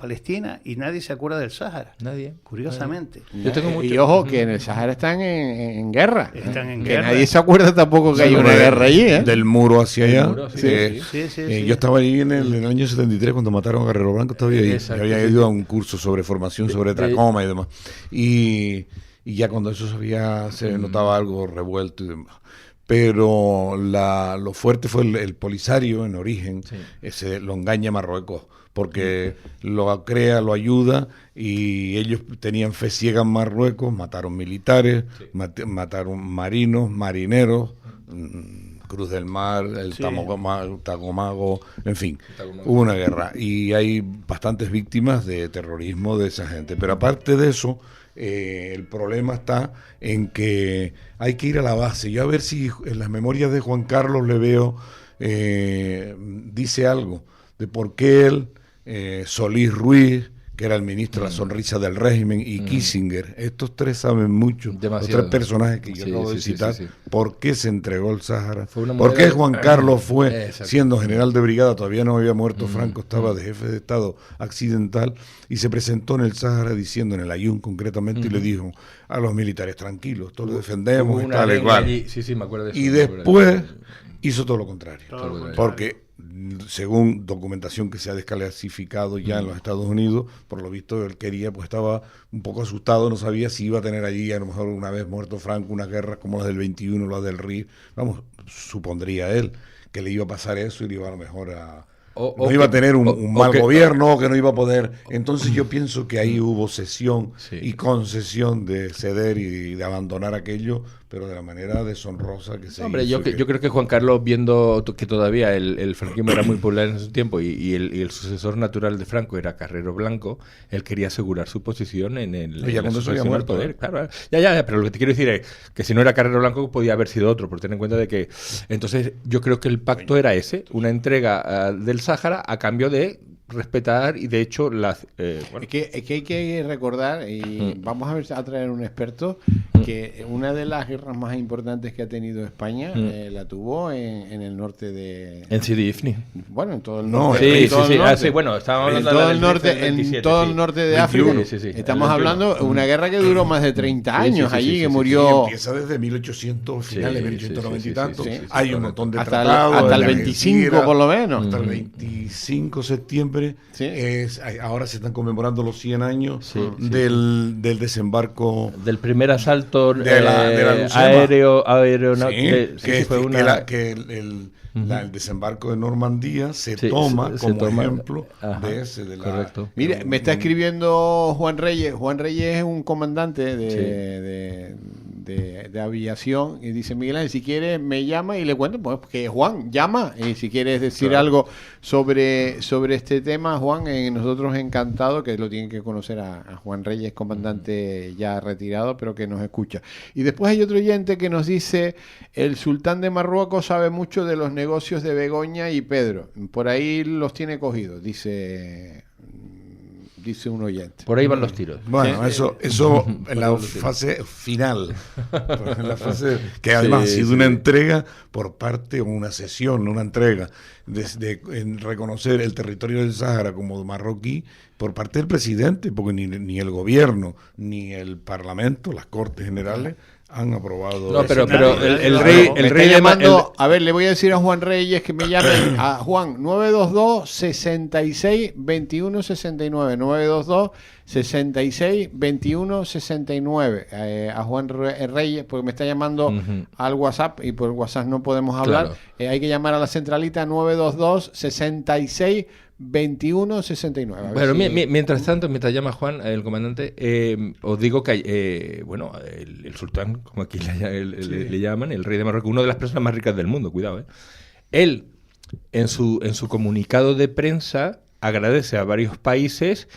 y nadie se acuerda del Sáhara. Nadie. Curiosamente. Yo tengo mucho... Y ojo, que en el Sáhara están en guerra. Están en que guerra. Nadie se acuerda tampoco que hay una guerra allí, ¿eh? Del muro hacia allá. Muro, Yo estaba allí en el año 73 cuando mataron a Guerrero Blanco, estaba ahí. Exacto, había ido a un curso sobre formación, sobre tracoma y demás. Y ya cuando eso se notaba algo revuelto y demás. Pero lo fuerte fue el Polisario en origen, ese lo engaña Marruecos, porque lo crea, lo ayuda, y ellos tenían fe ciega en Marruecos, mataron militares, mataron marineros, Cruz del Mar, el Tacomago, en fin, hubo una guerra, y hay bastantes víctimas de terrorismo de esa gente. Pero aparte de eso, el problema está en que hay que ir a la base. Yo a ver si en las memorias de Juan Carlos le veo, dice algo de por qué él, Solís Ruiz, que era el ministro de la sonrisa del régimen, y Kissinger, estos tres saben mucho, los tres personajes que yo acabo de citar, por qué se entregó el Sáhara, por qué Juan Carlos fue, siendo general de brigada, todavía no había muerto Franco, estaba de jefe de Estado accidental, y se presentó en el Sáhara diciendo, en el Ayun concretamente, y le dijo a los militares, tranquilos, esto lo defendemos, y tal, igual. Me acuerdo de eso, y después hizo todo lo contrario, porque según documentación que se ha desclasificado ya en los Estados Unidos, por lo visto él quería, pues estaba un poco asustado, no sabía si iba a tener allí, a lo mejor una vez muerto Franco, unas guerras como las del 21, las del RIF, vamos, supondría él que le iba a pasar eso y le iba a lo mejor a... no iba a tener un mal gobierno, que no iba a poder. Entonces yo pienso que ahí hubo cesión y concesión de ceder y de abandonar aquello, pero de la manera deshonrosa que se hizo. Yo creo que Juan Carlos, viendo que todavía el franquismo era muy popular en ese tiempo y el sucesor natural de Franco era Carrero Blanco, él quería asegurar su posición en el poder. Claro, pero lo que te quiero decir es que si no era Carrero Blanco podía haber sido otro, por tener en cuenta de que... Entonces yo creo que el pacto era ese, una entrega del Sáhara a cambio de respetar, y de hecho las es que hay que recordar, y vamos a traer un experto, que una de las guerras más importantes que ha tenido España la tuvo en el norte de... En Sidi Ifni. Bueno, en todo el norte. Bueno, estábamos hablando en todo el norte, en todo el norte de África. Estamos hablando de una guerra que duró más de 30 años allí, que murió... Empieza desde 1800, finales de 1890 y tanto. Hay un montón de tratados. Hasta el 25 por lo menos. Hasta el 25 de septiembre. Ahora se están conmemorando los 100 años del desembarco, del primer asalto aéreo, el desembarco de Normandía se toma como ejemplo de ese. Correcto. Mire, me está escribiendo Juan Reyes. Juan Reyes es un comandante de aviación, y dice: Miguel Ángel, si quieres me llama y le cuento, pues que Juan llama, y si quieres decir algo sobre este tema, Juan, nosotros encantados, que lo tienen que conocer a Juan Reyes, comandante ya retirado, pero que nos escucha. Y después hay otro oyente que nos dice: el sultán de Marruecos sabe mucho de los negocios de Begoña y Pedro, por ahí los tiene cogidos, dice un oyente. Por ahí van los tiros. Bueno, eso en la fase final, en la fase que además ha sido una entrega por parte, o una cesión, una entrega, en reconocer el territorio del Sáhara como marroquí por parte del presidente, porque ni el gobierno, ni el parlamento, las Cortes Generales han aprobado. No, pero el rey llamando. A ver, le voy a decir a Juan Reyes que me llame a Juan 922 66 21 69 922 66 21 69 a Juan Reyes, porque me está llamando al WhatsApp, y por WhatsApp no podemos hablar. Hay que llamar a la centralita 922 66 2169. Bueno, mientras tanto, mientras llama Juan, el comandante, os digo que el sultán, como aquí le llaman, el rey de Marruecos, una de las personas más ricas del mundo, cuidado, él en su comunicado de prensa agradece a varios países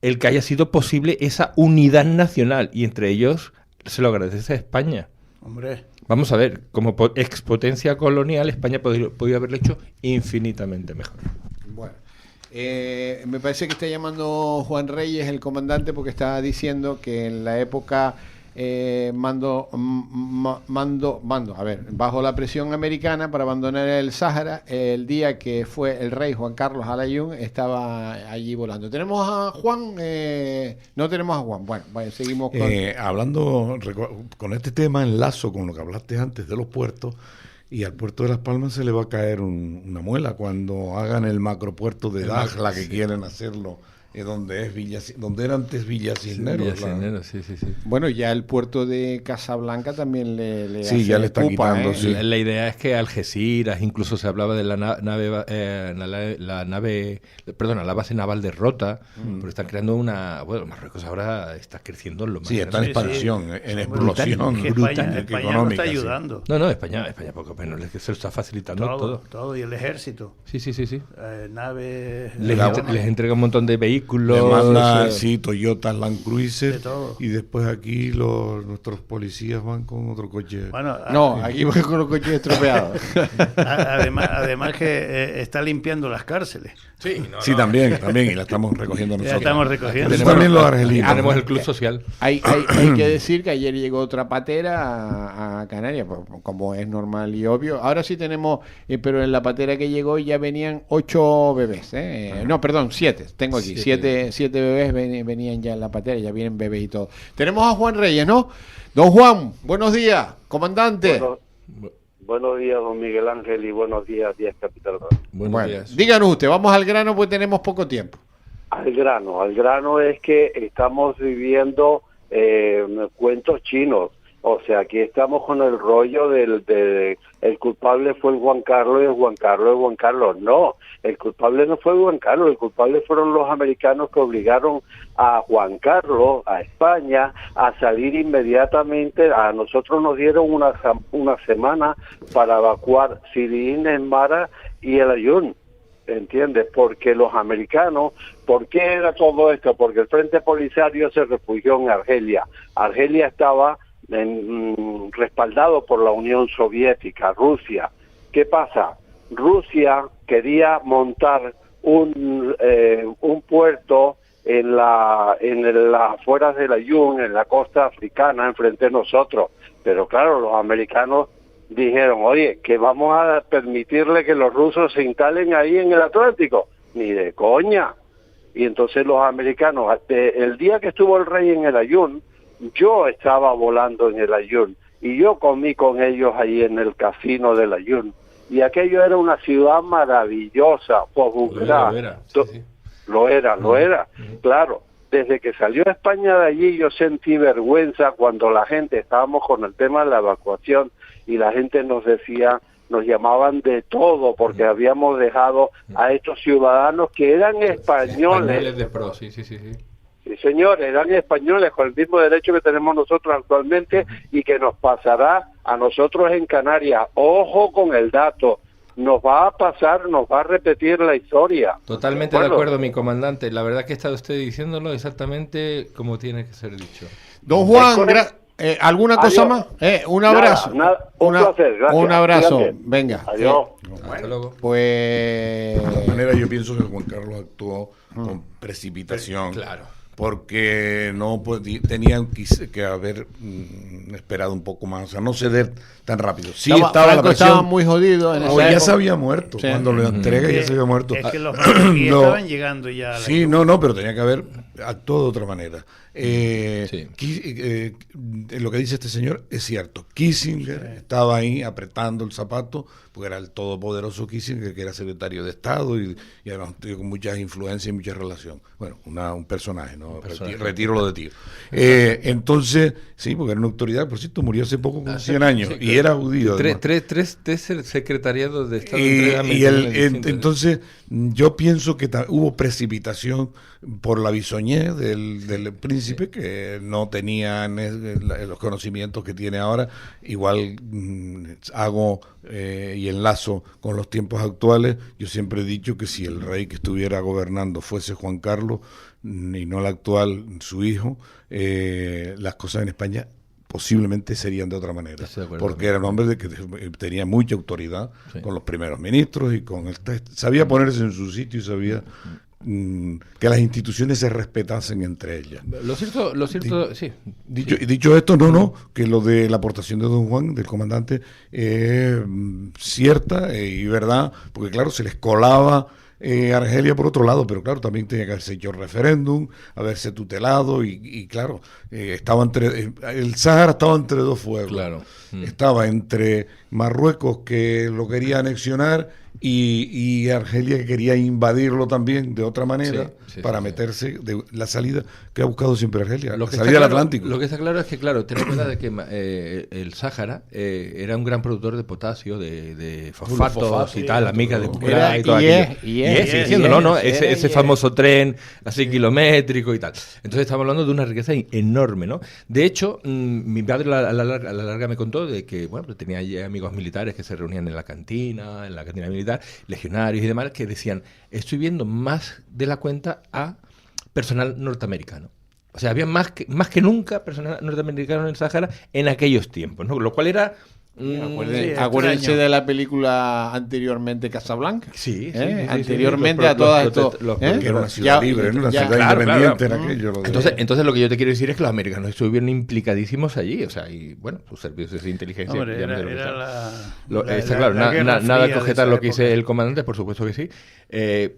el que haya sido posible esa unidad nacional, y entre ellos se lo agradece a España. Hombre. Vamos a ver, como expotencia colonial, España podría haberlo hecho infinitamente mejor. Bueno, me parece que está llamando Juan Reyes, el comandante, porque está diciendo que en la época bajo la presión americana para abandonar el Sáhara, el día que fue el rey Juan Carlos Alayún estaba allí volando. ¿Tenemos a Juan? No tenemos a Juan. Bueno, seguimos con... Hablando con este tema, enlazo con lo que hablaste antes de los puertos, y al puerto de Las Palmas se le va a caer una muela cuando hagan el macropuerto de Dakhla, que quieren hacerlo. Donde era antes Villa Cisneros. Sí. Bueno, ya el puerto de Casablanca también le sí, ya le está quitando. Sí. La idea es que Algeciras, incluso se hablaba de la base naval de Rota, pero están creando Marruecos ahora está creciendo en lo más. Sí, está en expansión, en explosión. España no está ayudando. No, España poco menos, es que se lo está facilitando todo, y el ejército. Sí. Naves. Les entrega un montón de vehículos. Le manda, Toyota Land Cruiser, y después aquí nuestros policías van con otro coche. Bueno, aquí van con los coches estropeados. además que está limpiando las cárceles. Sí, también, y la estamos recogiendo nosotros. Estamos recogiendo. También los argelinos. Tenemos el club social. Hay que decir que ayer llegó otra patera a Canarias, como es normal y obvio. Ahora sí tenemos, pero en la patera que llegó ya venían 8 bebés. No, perdón, 7. Tengo aquí. 7 bebés venían ya en la patera, ya vienen bebés y todo. Tenemos a Juan Reyes, ¿no? Don Juan, buenos días, comandante. Buenos días, don Miguel Ángel, y buenos días, Capital. Buenos días. Díganos usted, vamos al grano, pues tenemos poco tiempo. Al grano es que estamos viviendo cuentos chinos. O sea, aquí estamos con el rollo el culpable fue el Juan Carlos, y el Juan Carlos. No, el culpable no fue Juan Carlos, el culpable fueron los americanos que obligaron a Juan Carlos, a España, a salir inmediatamente. A nosotros nos dieron una semana para evacuar Sirin, Esmara y el Ayun. ¿Entiendes? Porque los americanos, ¿por qué era todo esto? Porque el Frente Polisario se refugió en Argelia. Argelia estaba respaldado por la Unión Soviética, Rusia. ¿Qué pasa? Rusia quería montar un puerto en las afueras del Ayun, en la costa africana, enfrente de nosotros. Pero claro, los americanos dijeron, oye, que vamos a permitirle que los rusos se instalen ahí en el Atlántico. Ni de coña. Y entonces los americanos, el día que estuvo el rey en el Ayun, yo estaba volando en el Ayun y yo comí con ellos ahí en el casino del Ayun, y aquello era una ciudad maravillosa. Lo era. Claro, desde que salió España de allí yo sentí vergüenza cuando la gente, estábamos con el tema de la evacuación y la gente nos decía, nos llamaban de todo porque habíamos dejado a estos ciudadanos que eran españoles. De pro, sí. Sí, señores, eran españoles con el mismo derecho que tenemos nosotros actualmente, y que nos pasará a nosotros en Canarias. Ojo con el dato, nos va a pasar, nos va a repetir la historia. Totalmente de acuerdo, mi comandante. La verdad que está usted diciéndolo exactamente como tiene que ser dicho. Don Juan, ¿alguna cosa más? Un abrazo. Un placer, gracias. Un abrazo. Cuídate. Venga. Adiós. Hasta luego. Pues... De todas maneras, yo pienso que Juan Carlos actuó con precipitación. Claro. Porque no tenían que haber esperado un poco más, o sea, no ceder tan rápido. Sí, estaba muy jodido en esa época. Ya se había muerto, cuando lo entrega ya se había muerto. Es que los marroquíes estaban llegando ya. Sí, no, pero tenía que haber actuado de otra manera. Lo que dice este señor es cierto. Kissinger estaba ahí apretando el zapato, porque era el todopoderoso Kissinger, que era secretario de Estado y además con muchas influencias y mucha relación. Bueno, un personaje, ¿no? no, retiro lo de tío. Entonces, sí, porque era una autoridad, por cierto, murió hace poco con 100 años, sí, y era judío. Tres secretariados de Estado. Entonces, yo pienso que hubo precipitación por la bisoñez del príncipe, que no tenía los conocimientos que tiene ahora. Igual hago y enlazo con los tiempos actuales. Yo siempre he dicho que si el rey que estuviera gobernando fuese Juan Carlos y no el actual, su hijo, las cosas en España posiblemente serían de otra manera, porque era un hombre que tenía mucha autoridad con los primeros ministros y con sabía ponerse en su sitio y sabía que las instituciones se respetasen entre ellas. Lo cierto, sí. Dicho esto, no, que lo de la aportación de don Juan, del comandante, es cierta y verdad, porque claro, se les colaba Argelia por otro lado, pero claro, también tenía que haberse hecho referéndum, haberse tutelado y claro, estaba el Sáhara estaba entre dos fuegos. Claro. Estaba entre Marruecos, que lo quería anexionar, y Argelia, que quería invadirlo también de otra manera para meterse de la salida que ha buscado siempre Argelia, la salida al Atlántico. Lo que está claro es que, claro, ten en cuenta de que el Sáhara era un gran productor de potasio, de fosfatos y tal, amigas de Pucra y todo aquello. Sigue siendo, ese famoso tren así kilométrico y tal. Entonces estamos hablando de una riqueza enorme, ¿no? De hecho, mi padre a la larga me contó de que, bueno, pues tenía allí amigos militares que se reunían en la cantina militar, legionarios y demás, que decían, estoy viendo más de la cuenta a personal norteamericano. O sea, había más que nunca personal norteamericano en el Sáhara en aquellos tiempos, ¿no? Lo cual era... acuérdense de la película anteriormente Casablanca. Sí, anteriormente a todas esto. Que era una ciudad libre, ¿no? Una ciudad independiente en aquello. Entonces lo que yo te quiero decir es que los americanos estuvieron implicadísimo allí, o sea, y bueno, sus servicios de inteligencia. Hombre, está claro, nada que objetar lo que dice el comandante, por supuesto que sí.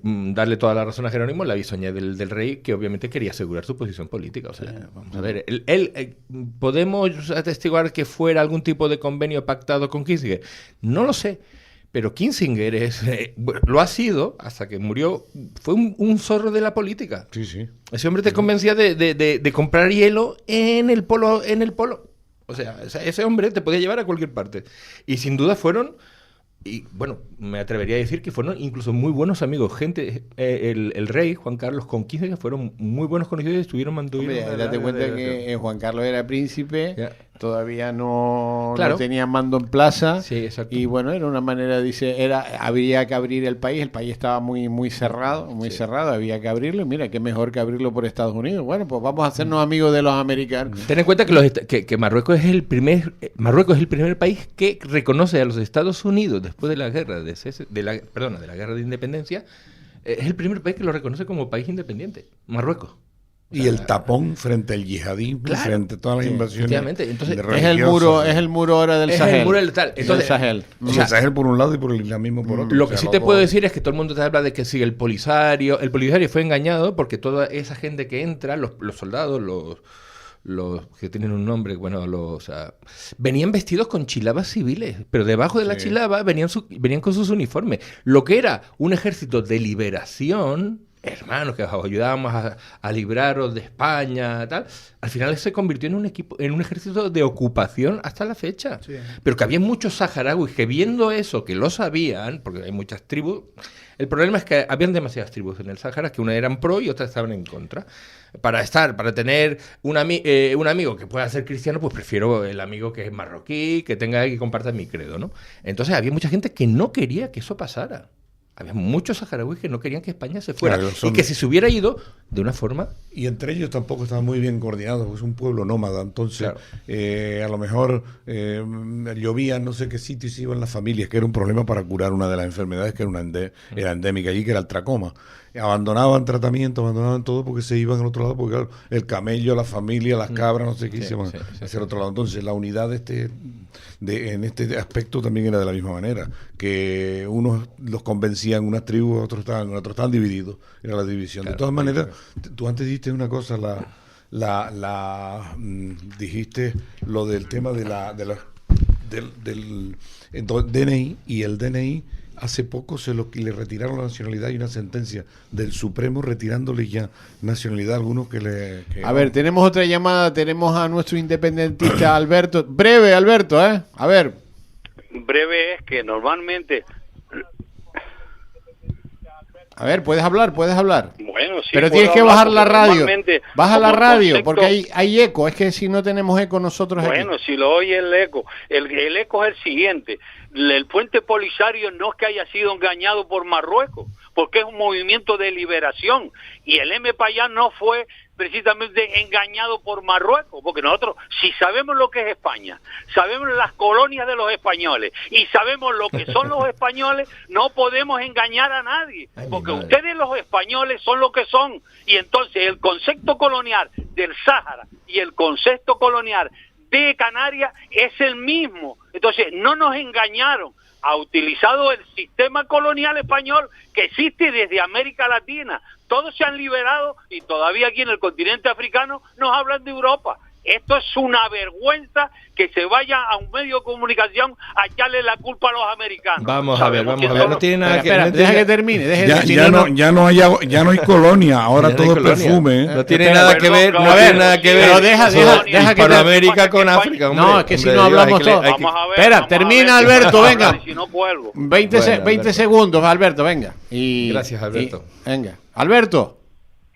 Darle toda la razón a Jerónimo, la bisoña del rey, que obviamente quería asegurar su posición política. O sea, vamos a ver, ¿podemos atestiguar que fuera algún tipo de convenio pactado con Kissinger? No lo sé, pero Kissinger lo ha sido hasta que murió. Fue un zorro de la política. Sí. Ese hombre te convencía de comprar hielo en el polo. O sea, ese hombre te podía llevar a cualquier parte. Y sin duda fueron... Y bueno, me atrevería a decir que fueron incluso muy buenos amigos. El rey Juan Carlos con Kissinger fueron muy buenos conocidos y estuvieron mantenidos. Date cuenta que Juan Carlos era príncipe, todavía no tenía mando en plaza. Sí, exacto. Y bueno, era una manera, habría que abrir el país estaba muy cerrado, cerrado, había que abrirlo. Y mira, qué mejor que abrirlo por Estados Unidos. Bueno, pues vamos a hacernos amigos de los americanos. Ten en cuenta que Marruecos es el primer país que reconoce a los Estados Unidos después de la guerra de la guerra de independencia. Es el primer país que lo reconoce como país independiente, Marruecos. Y el tapón frente al yihadismo, frente a todas las invasiones. Entonces, es el muro ahora del Sahel. Es el muro del tal. Entonces, Sahel. El Sahel por un lado y por el islamismo por otro. Lo que sí te puedo decir es que todo el mundo te habla de que sí, el Polisario fue engañado porque toda esa gente que entra, los soldados, los que tienen un nombre, venían vestidos con chilabas civiles, pero debajo de la chilaba venían con sus uniformes. Lo que era un ejército de liberación, hermanos, que os ayudábamos a libraros de España, tal, al final se convirtió en un ejército de ocupación hasta la fecha. Sí. Pero que había muchos saharauis que viendo eso, que lo sabían, porque hay muchas tribus, el problema es que habían demasiadas tribus en el Sáhara, que unas eran pro y otras estaban en contra. Para tener un amigo que pueda ser cristiano, pues prefiero el amigo que es marroquí, que comparta mi credo, ¿no? Entonces había mucha gente que no quería que eso pasara. Había muchos saharauis que no querían que España se fuera, y que si se hubiera ido de una forma... Y entre ellos tampoco estaban muy bien coordinados, porque es un pueblo nómada, entonces a lo mejor llovían no sé qué sitio y se iban las familias, que era un problema para curar una de las enfermedades que era endémica allí, que era el tracoma. Abandonaban tratamiento, abandonaban todo porque se iban al otro lado, porque claro, el camello, la familia, las cabras, no sé qué, se iban hacia el otro lado. Entonces la unidad en este aspecto también era de la misma manera, que unos los convencían unas tribus, otros estaban divididos, era la división. De todas maneras, tú antes dijiste una cosa, dijiste lo del tema del DNI, y el DNI hace poco le retiraron la nacionalidad y una sentencia del Supremo retirándole ya nacionalidad a algunos que le... A ver, tenemos otra llamada, tenemos a nuestro independentista Alberto. Breve, Alberto, A ver. Breve es que normalmente... A ver, puedes hablar. Bueno, sí, pero tienes que bajar la radio. Baja la radio, concepto, porque hay eco. Es que si no tenemos eco nosotros bueno, aquí. si lo oye el eco. El eco es el siguiente. El puente Polisario no es que haya sido engañado por Marruecos, porque es un movimiento de liberación. Y el M. Payán no fue precisamente engañado por Marruecos, porque nosotros, si sabemos lo que es España, sabemos las colonias de los españoles y sabemos lo que son los españoles, no podemos engañar a nadie, porque ustedes los españoles son lo que son, y entonces el concepto colonial del Sáhara y el concepto colonial de Canarias es el mismo. Entonces no nos engañaron. Ha utilizado el sistema colonial español que existe desde América Latina. Todos se han liberado y todavía aquí en el continente africano nos hablan de Europa. Esto es una vergüenza que se vaya a un medio de comunicación a echarle la culpa a los americanos. Vamos a ver. No tiene nada que ver. Deja que termine. Ya no hay colonia, ahora todo es perfume. No tiene nada que ver. Pero deja que Hispanoamérica con África. No, es que si no hablamos todos. Espera, termina Alberto, venga. 20 segundos, Alberto, venga. Gracias, Alberto. Venga, Alberto.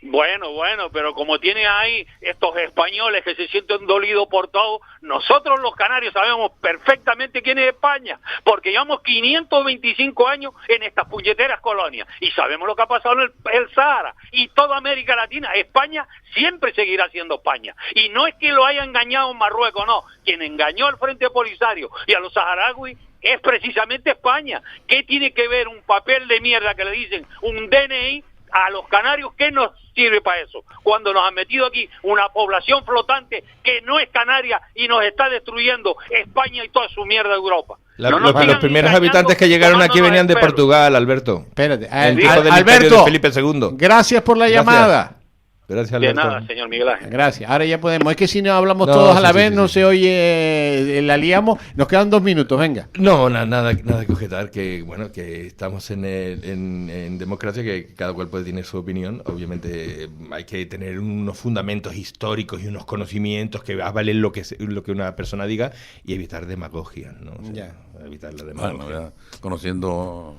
Bueno, pero como tiene ahí estos españoles que se sienten dolidos por todo, nosotros los canarios sabemos perfectamente quién es España, porque llevamos 525 años en estas puñeteras colonias y sabemos lo que ha pasado en el Sahara y toda América Latina. España siempre seguirá siendo España. Y no es que lo haya engañado Marruecos, no. Quien engañó al Frente Polisario y a los saharauis es precisamente España. ¿Qué tiene que ver un papel de mierda que le dicen un DNI a los canarios? ¿Qué nos sirve para eso? Cuando nos han metido aquí una población flotante que no es canaria y nos está destruyendo España y toda su mierda de Europa. Los primeros habitantes que llegaron aquí venían de Portugal, Alberto. Espérate, el hijo del Alberto, imperio de Felipe II. Gracias por la llamada. Gracias, Alberto. De nada, señor Miguel Ángel. Gracias. Ahora ya podemos. Es que si no hablamos todos a la vez, no se oye, la liamos. Nos quedan 2 minutos, venga. No, nada que objetar, que bueno, que estamos en democracia, que cada cual puede tener su opinión. Obviamente hay que tener unos fundamentos históricos y unos conocimientos que avalen lo que una persona diga y evitar demagogia, ¿no? O sea, evitar la demagogia. Bueno, conociendo...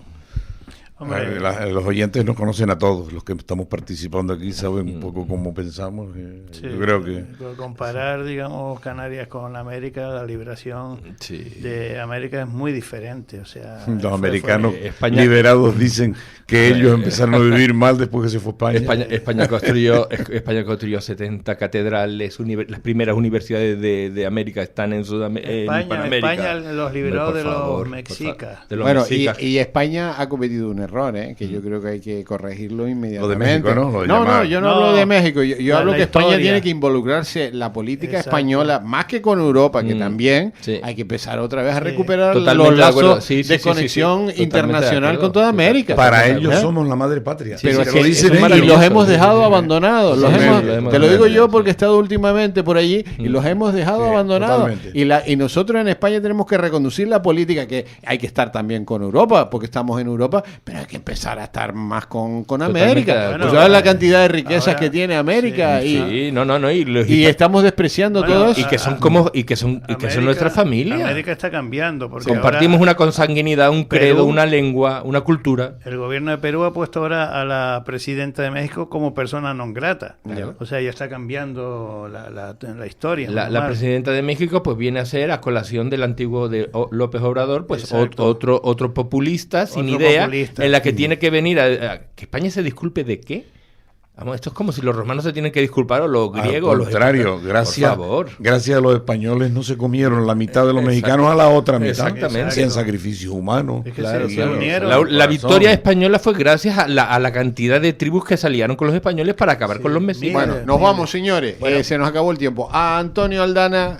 Hombre, los oyentes nos conocen a todos, los que estamos participando aquí saben un poco cómo pensamos. Sí, yo creo que comparar, digamos, Canarias con América, la liberación de América es muy diferente. O sea, los americanos liberados dicen que ellos empezaron a vivir mal después que se fue España. España construyó 70 catedrales, las primeras universidades de América están en Panamérica. España los liberó de los mexicas. Bueno, y España ha cometido un error, que yo creo que hay que corregirlo inmediatamente. Lo de México, ¿no? No, yo no hablo de México. Yo hablo que España tiene que involucrarse la política española, más que con Europa, que también hay que empezar otra vez a recuperar los lazos de conexión internacional con toda América. Para ellos somos la madre patria. Pero es que y los hemos dejado abandonados. Te lo digo yo porque he estado últimamente por allí y los hemos dejado abandonados. Y nosotros en España tenemos que reconducir la política, que hay que estar también con Europa, porque estamos en Europa, pero hay que empezar a estar más con América. Pues sabes la cantidad de riquezas que tiene América y estamos despreciando todo eso. Y que son nuestra familia. América está cambiando porque compartimos una consanguinidad, un credo, una lengua, una cultura. El gobierno de Perú ha puesto ahora a la presidenta de México como persona non grata. O sea, ya está cambiando la historia. La presidenta de México pues viene a ser a colación del antiguo de López Obrador, pues otro populista sin idea, en la que tiene que venir a que España se disculpe de qué. Vamos, esto es como si los romanos se tienen que disculpar o los griegos. Al contrario, gracias a los españoles no se comieron la mitad de los mexicanos a la otra mitad. Exactamente. En sacrificios humanos. Es que se unieron. La victoria española fue gracias a la cantidad de tribus que salieron con los españoles para acabar con los mexicanos. Bueno, nos vamos, señores. Se nos acabó el tiempo. A Antonio Aldana,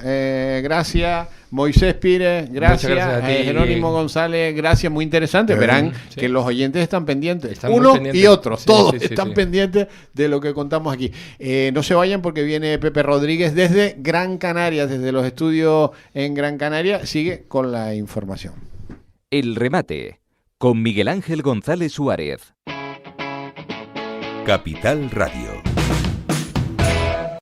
gracias. Moisés Pires, gracias a ti. Jerónimo González, gracias, muy interesante. Verán que los oyentes están pendientes, y otros, todos están pendientes de lo que contamos aquí. No se vayan porque viene Pepe Rodríguez desde Gran Canaria, desde los estudios en Gran Canaria, sigue con la información. El remate, con Miguel Ángel González Suárez. Capital Radio.